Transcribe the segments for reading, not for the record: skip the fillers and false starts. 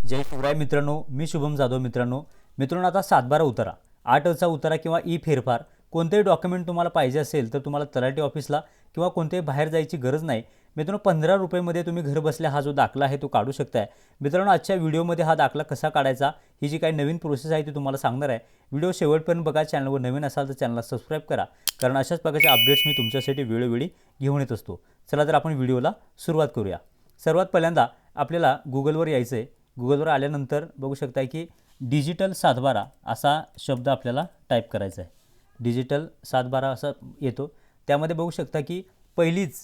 जय शिवराय मित्रांनो, मी शुभम जाधव. मित्रांनो आता 7/12 उतारा, 8चा उतारा किंवा ई फेरफार कोणतेही डॉक्युमेंट तुम्हाला पाहिजे असेल तर तुम्हाला तलाठी ऑफिसला किंवा कोणतेही बाहेर जायची गरज नाही. मित्रांनो 15 रुपयामध्ये तुम्ही घर बसल्या हा जो दाखला आहे तो काढू शकताय. मित्रांनो आजच्या व्हिडिओमध्ये हा दाखला कसा काढायचा ही जी काही नवीन प्रोसेस आहे ती तुम्हाला सांगणार आहे. व्हिडिओ शेवटपर्यंत बघा. चॅनलवर नवीन असाल तर चॅनलला सबस्क्राईब करा, कारण अशाच प्रकारचे अपडेट्स मी तुमच्यासाठी वेळोवेळी घेऊन येत असतो. चला तर आपण व्हिडिओला सुरुवात करूया. सर्वात पहिल्यांदा आपल्याला गुगलवर यायचं आहे. गुगलवर आल्यानंतर बघू शकता की डिजिटल 7/12 असा शब्द आपल्याला टाईप करायचा आहे. डिजिटल 7/12 असा येतो. त्यामध्ये बघू शकता की पहिलीच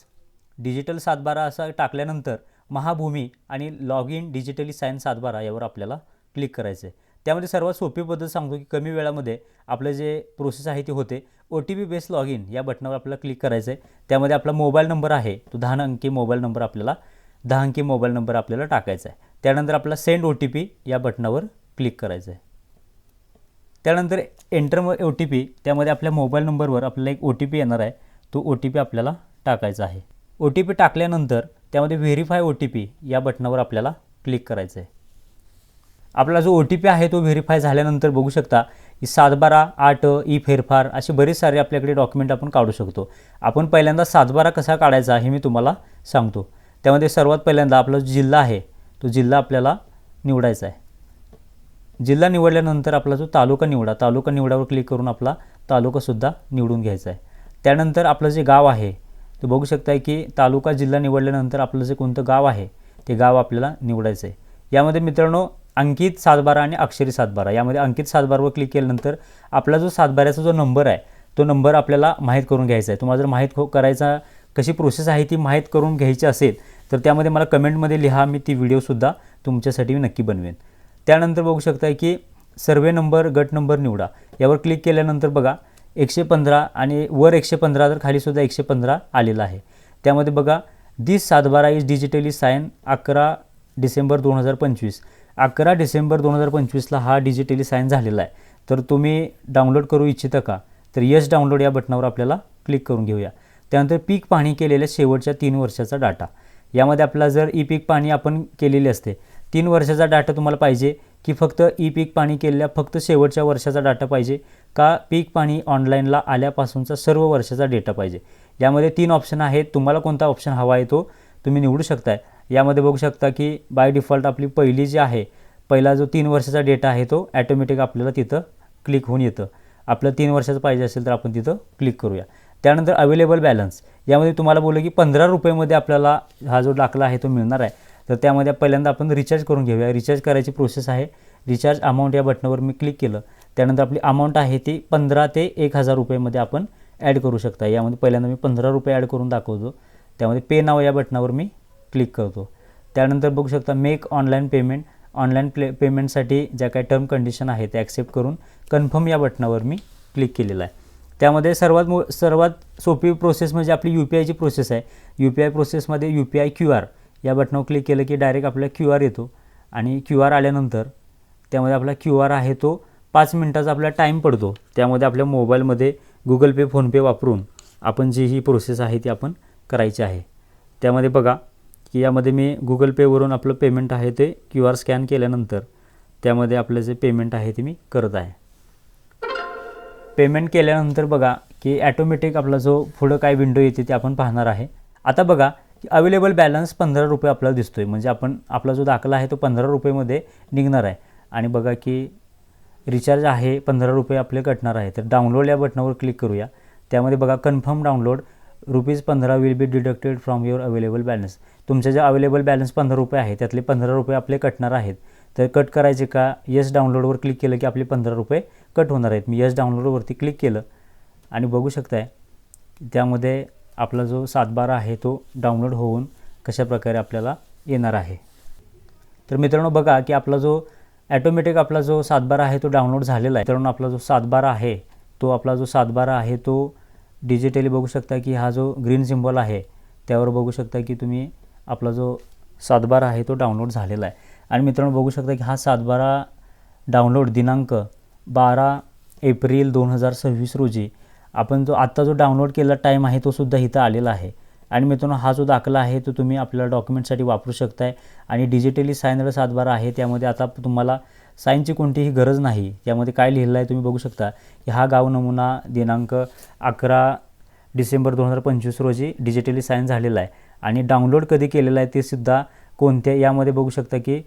डिजिटल 7/12 असा टाकल्यानंतर महाभूमी आणि लॉग इन डिजिटली साइन 7/12 यावर आपल्याला क्लिक करायचं आहे. त्यामध्ये सर्वात सोपी पद्धत सांगतो की कमी वेळामध्ये आपलं जे प्रोसेस आहे ती होते. OTP बेस्ड लॉग इन या बटनावर आपल्याला क्लिक करायचं आहे. त्यामध्ये आपला मोबाईल नंबर आहे तो 10 अंकी मोबाईल नंबर आपल्याला टाकायचा आहे. त्यानंतर आपला सेंड OTP या बटनावर क्लिक करायचं आहे. त्यानंतर एंटर OTP, त्यामध्ये आपल्या मोबाईल नंबरवर आपल्याला एक OTP येणार आहे. तो OTP आपल्याला टाकायचा आहे. OTP टाकल्यानंतर त्यामध्ये व्हेरीफाय OTP या बटनावर आपल्याला क्लिक करायचं आहे. आपला जो OTP आहे तो व्हेरीफाय झाल्यानंतर बघू शकता की 7/12, 8 ई फेरफार असे बरेच सारे आपल्याकडे डॉक्युमेंट आपण काढू शकतो. आपण पहिल्यांदा 7/12 कसा काढायचा हे मी तुम्हाला सांगतो. त्यामध्ये सर्वात पहिल्यांदा आपला जो जिल्हा आहे तो जिल्हा आपल्याला निवडायचा आहे. जिल्हा निवडल्यानंतर आपला जो तालुका निवडावर क्लिक करून आपला तालुकासुद्धा निवडून घ्यायचा आहे. त्यानंतर आपलं जे गाव आहे ते बघू शकता की तालुका जिल्हा निवडल्यानंतर आपलं जे कोणतं गाव आहे ते गाव आपल्याला निवडायचं आहे. यामध्ये मित्रांनो अंकित 7/12 आणि अक्षरी 7/12 यामध्ये अंकित 7/12वर क्लिक केल्यानंतर आपला जो 7/12चा जो नंबर आहे तो नंबर आपल्याला माहीत करून घ्यायचा आहे. तुम्हाला जर माहीत करायचा कशी प्रोसेस आहे ती माहीत करून घ्यायची असेल तर त्यामध्ये मला कमेंटमध्ये लिहा, मी ती व्हिडिओसुद्धा तुमच्यासाठी मी नक्की बनवेन. त्यानंतर बघू शकता की सर्वे नंबर गट नंबर निवडा यावर क्लिक केल्यानंतर बघा 115 आणि वर 115 तर खालीसुद्धा 115 आलेला आहे. त्यामध्ये बघा this 7/12 is digitally sign 11 December 2025. 11 December 2025ला हा डिजिटली साइन झालेला आहे. तर तुम्ही डाउनलोड करू इच्छिता का? तर यस डाउनलोड या बटनावर आपल्याला क्लिक करून घेऊया. त्यानंतर पीक पाहणी केलेल्या शेवटच्या 3 वर्षाचा डाटा. यामध्ये आपला जर ई पीक पाहणी आपण केलेली असते 3 वर्षाचा डाटा तुम्हाला पाहिजे की फक्त ई पीक पाहणी केलेल्या फक्त शेवटच्या वर्षाचा डाटा पाहिजे का पीक पाहणी ऑनलाईनला आल्यापासूनचा सर्व वर्षाचा डेटा पाहिजे. यामध्ये 3 ऑप्शन आहेत. तुम्हाला कोणता ऑप्शन हवा आहे तो तुम्ही निवडू शकताय. यामध्ये बघू शकता की बाय डिफॉल्ट आपली पहिली जी आहे पहिला जो 3 वर्षाचा डेटा आहे तो ॲटोमॅटिक आपल्याला तिथं क्लिक होऊन येतं. आपलं 3 वर्षाचं पाहिजे असेल तर आपण तिथं क्लिक करूया. त्यानंतर अवेलेबल बॅलन्स यामध्ये तुम्हाला बोललं की 15 रुपयामध्ये आपल्याला हा जो दाखला आहे तो मिळणार आहे. तर त्यामध्ये पहिल्यांदा आपण रिचार्ज करून घेऊया. रिचार्ज करायची प्रोसेस आहे. रिचार्ज अमाऊंट या बटनावर मी क्लिक केलं. त्यानंतर आपली अमाऊंट आहे ती 15 ते 1000 रुपयामध्ये आपण ॲड करू शकता. यामध्ये पहिल्यांदा मी 15 रुपये ॲड करून दाखवतो. त्यामध्ये पे नाव या बटनावर मी क्लिक करतो. त्यानंतर बघू शकता मेक ऑनलाईन पेमेंट. ऑनलाईन पेमेंटसाठी ज्या काही टर्म कंडिशन आहे ते ॲक्सेप्ट करून कन्फर्म या बटनावर मी क्लिक केलेलं आहे. त्यामध्ये सर्वात सोपी प्रोसेस म्हणजे आपली UPIची प्रोसेस आहे. UPI प्रोसेसमध्ये UPI QR या बटनावर क्लिक केलं की डायरेक्ट आपल्याला QR येतो आणि QR आल्यानंतर त्यामध्ये आपला QR आहे तो 5 मिनटाचा आपला टाईम पडतो. त्यामध्ये आपल्या मोबाईलमध्ये Google Pay, PhonePe वापरून आपण जी ही प्रोसेस आहे ती आपण करायची आहे. त्यामध्ये बघा की यामध्ये मी Google Payवरून आपलं पेमेंट आहे ते QR स्कॅन केल्यानंतर त्यामध्ये आपलं जे पेमेंट आहे ते मी करत आहे. पेमेंट केल्यानंतर बघा की ॲटोमॅटिक आपला जो पुढं काय विंडो येते ते आपण पाहणार आहे. आता बघा की अवेलेबल बॅलन्स 15 रुपये आपल्याला दिसतोय. म्हणजे आपला जो दाखला आहे तो 15 रुपयेमध्ये निघणार आहे. आणि बघा की रिचार्ज आहे 15 रुपये आपले कटणार आहे. तर डाउनलोड या बटनावर क्लिक करूया. त्यामध्ये बघा confirm download ₹15 will be deducted from your available balance. तुमचे जे अवेलेबल बॅलन्स 15 रुपये आहे त्यातले 15 रुपये आपले कटणार आहेत. तर कट करायचे का? यस डाउनलोडवर क्लिक केलं की आपले 15 रुपये कट होणार आहेत. मी यस डाउनलोडवरती क्लिक केलं आणि बघू शकताय त्यामध्ये आपला जो 7/12 आहे तो डाउनलोड होऊन कशाप्रकारे आपल्याला येणार आहे. तर मित्रांनो बघा की आपला जो ॲटोमॅटिक आपला जो 7/12 आहे तो डाउनलोड झालेला आहे. मित्रांनो आपला जो 7/12 आहे तो डिजिटली बघू शकता की हा जो ग्रीन सिम्बॉल आहे त्यावर बघू शकता की तुम्ही आपला जो 7/12 आहे तो डाउनलोड झालेला आहे. आणि मित्रांनो बघू शकता की हा 7/12 डाउनलोड दिनांक 12 एप्रिल 2026 रोजी आपण जो आत्ता जो डाउनलोड केलेला टाईम आहे तो सुद्धा इथं आलेला आहे. आणि मित्रांनो हा जो दाखला आहे तो तुम्ही आपल्या डॉक्युमेंटसाठी वापरू शकताय आणि डिजिटली सायनर 7/12 आहे, त्यामध्ये आता तुम्हाला साईनची कोणतीही गरज नाही. त्यामध्ये काय लिहिलं आहे तुम्ही बघू शकता की हा गाव नमुना दिनांक 11 डिसेंबर 2025 रोजी डिजिटली साईन झालेला आहे आणि डाउनलोड कधी केलेला आहे ते सुद्धा कोणत्या यामध्ये बघू शकता की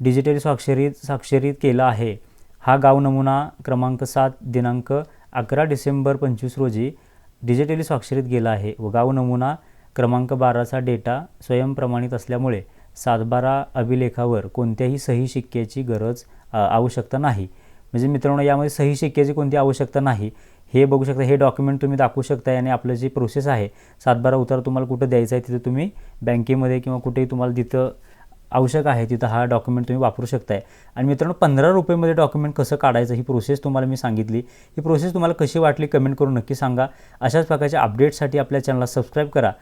डिजिटली स्वाक्षरित केला आहे. हा गाव नमुना क्रमांक 7 दिनांक 11 डिसेंबर 25 रोजी डिजिटली स्वाक्षरित गेला आहे व गाव नमुना क्रमांक 12चा डेटा स्वयंप्रमाणित असल्यामुळे 7/12 अभिलेखावर कोणत्याही सही शिक्क्याची आवश्यकता नाही. म्हणजे मित्रांनो यामध्ये सही शिक्क्याची कोणती आवश्यकता नाही. हे बघू शकता, हे डॉक्युमेंट तुम्ही दाखवू शकता आणि आपलं जी प्रोसेस आहे 7/12 उतारा तुम्हाला कुठं द्यायचा आहे तिथं तुम्ही बँकेमध्ये किंवा कुठेही तुम्हाला जिथं आवश्यक आहे तिथं हा डॉक्युमेंट तुम्ही वापरू शकताय. आणि मित्रांनो 15 रुपयेमध्ये डॉक्युमेंट कसं काढायचं ही प्रोसेस तुम्हाला मी सांगितली. ही प्रोसेस तुम्हाला कशी वाटली कमेंट करून नक्की सांगा. अशाच प्रकारच्या अपडेट्ससाठी आपल्या चॅनलला सबस्क्राईब करा.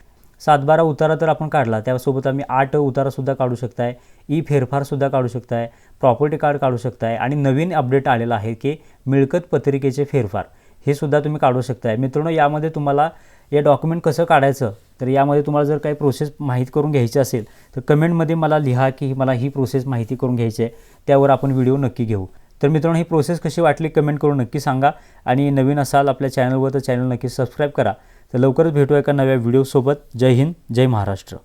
7/12 उतारा तर आपण काढला, त्यासोबत आम्ही 8 उतारासुद्धा काढू शकताय, ई फेरफारसुद्धा काढू शकताय, प्रॉपर्टी कार्ड काढू शकताय आणि नवीन अपडेट आलेला आहे की मिळकत पत्रिकेचे फेरफार हे सुद्धा तुम्ही काढू शकताय. मित्रांनो यामध्ये तुम्हाला हे डॉक्युमेंट कसं काढायचं तर यामध्ये तुम्हाला जर काही प्रोसेस माहिती करून घ्यायची असेल तर कमेंटमध्ये मला लिहा की मला ही प्रोसेस माहिती करून घ्यायची आहे, त्यावर आपण व्हिडिओ नक्की घेऊ. तर मित्रांनो ही प्रोसेस कशी वाटली कमेंट करून नक्की सांगा आणि नवीन असाल आपल्या चॅनलवर तर चॅनल नक्की सबस्क्राईब करा. तर लवकरच भेटू एका नव्या व्हिडिओसोबत. जय हिंद, जय महाराष्ट्र.